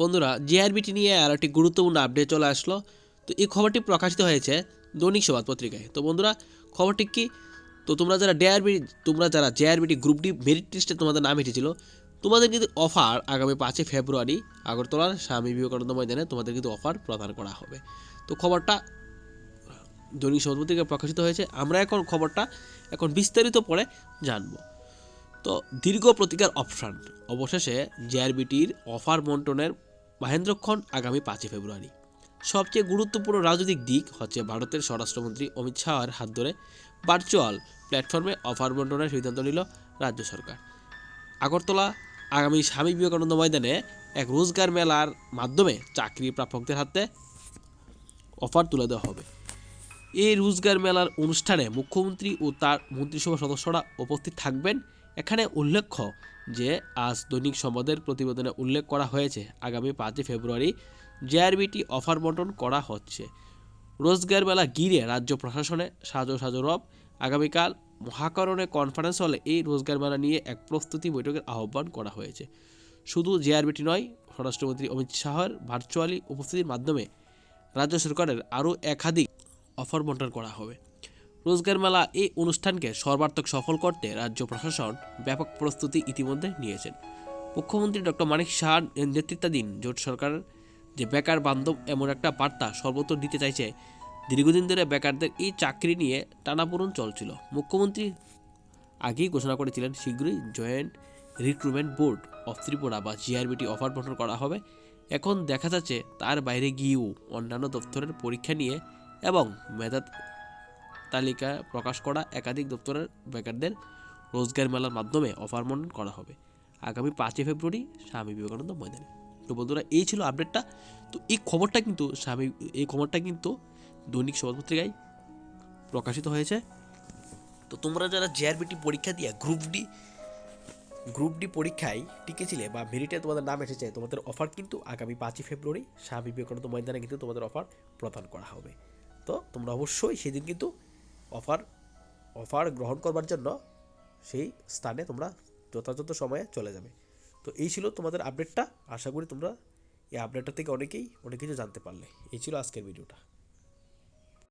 বন্ধুরা, জিআরবিটি নিয়ে আর একটি গুরুত্বপূর্ণ আপডেট চলে আসলো। তো এই খবরটি প্রকাশিত হয়েছে দৈনিক সংবাদ পত্রিকায়। তো বন্ধুরা, খবরটি কি? তো তোমরা যারা জেআরবিটি গ্রুপ ডি মেরিট লিস্টে তোমাদের নাম এসেছিল, তোমাদের কিন্তু অফার আগামী 5 ফেব্রুয়ারি আগরতলার স্বামী বিবেকানন্দ ময়দানে তোমাদের কিন্তু অফার প্রদান করা হবে। তো খবরটা দৈনিক সংবাদ পত্রিকায় প্রকাশিত হয়েছে। আমরা খবরটা বিস্তারিত পড়ে জানবো। তো দীর্ঘ প্রতিকার অপশান, অবশেষে জেআরবিটির অফার বন্টনের মাহেন্দ্রক্ষণ আগামী 5 ফেব্রুয়ারি। সবচেয়ে গুরুত্বপূর্ণ রাজনৈতিক দিক হচ্ছে ভারতের স্বরাষ্ট্রমন্ত্রী অমিত শাহের হাত ধরে ভার্চুয়াল প্ল্যাটফর্মে অফার বন্টনের সিদ্ধান্ত নিল রাজ্য সরকার। আগরতলা আগামী স্বামী বিবেকানন্দ ময়দানে এক রোজগার মেলার মাধ্যমে চাকরি প্রাপকদের হাতে অফার তুলে দেওয়া হবে। এই রোজগার মেলার অনুষ্ঠানে মুখ্যমন্ত্রী ও তার মন্ত্রিসভার সদস্যরা উপস্থিত থাকবেন। এখানে উল্লেখ্য যে আজ দৈনিক সংবাদের প্রতিবেদনে উল্লেখ করা হয়েছে আগামী 5 ফেব্রুয়ারি জেআরবিটি অফার বন্টন করা হচ্ছে। রোজগার মেলা ঘিরে রাজ্য প্রশাসনে সাজো রব। আগামীকাল মহাকরণে কনফারেন্স হলে এই রোজগার মেলা নিয়ে এক প্রস্তুতি বৈঠকের আহ্বান করা হয়েছে। শুধু জেআরবিটি নয়, স্বরাষ্ট্রমন্ত্রী অমিত শাহের ভার্চুয়ালি উপস্থিতির মাধ্যমে রাজ্য সরকারের আরও একাধিক অফার বন্টন করা হবে। রোজগার মেলা এই অনুষ্ঠানকে সর্বাত্মক সফল করতে রাজ্য প্রশাসন ব্যাপক প্রস্তুতি ইতিমধ্যে নিয়েছেন। মুখ্যমন্ত্রী ডক্টর মানিক সাহার নেতৃত্বাধীন জোট সরকার যে বেকার বান্ধব এমন একটা বার্তা সর্বত্র দিতে চাইছে। দীর্ঘদিন ধরে বেকারদের এই চাকরি নিয়ে টানাপোড়েন চলছিল। মুখ্যমন্ত্রী আগেই ঘোষণা করেছিলেন শীঘ্রই joint recruitment board of Tripura বা জিআরবিটি অফার বন্টন করা হবে। এখন দেখা যাচ্ছে তার বাইরে গিয়েও অন্যান্য দপ্তরের পরীক্ষা নিয়ে এবং মেধা তালিকা প্রকাশ করা একাধিক দপ্তরের বেকারদের রোজগার মেলার মাধ্যমে অফার বন্টন করা হবে আগামী 5 ফেব্রুয়ারি স্বামী বিবেকানন্দ ময়দানে। তো বন্ধুরা, এই ছিল আপডেটটা। তো এই খবরটা কিন্তু দৈনিক সংবাদ পত্রিকায় প্রকাশিত হয়েছে। তো তোমরা যারা জেআরবিটি পরীক্ষা দিয়ে গ্রুপ ডি পরীক্ষায় টিকেছিলে বা মেরিটে তোমাদের নাম এসেছে, তোমাদের অফার কিন্তু আগামী 5 ফেব্রুয়ারি স্বামী বিবেকানন্দ ময়দানে কিন্তু তোমাদের অফার প্রদান করা হবে। তো তোমরা অবশ্যই সেদিন কিন্তু অফার গ্রহণ করবার জন্য সেই স্থানে তোমরা যথাযথ সময়ে চলে যাবে। তো এই ছিল তোমাদের আপডেটটা। আশা করি তোমরা এই আপডেটটা থেকে অনেক কিছু জানতে পারলে। এই ছিল আজকের ভিডিওটা।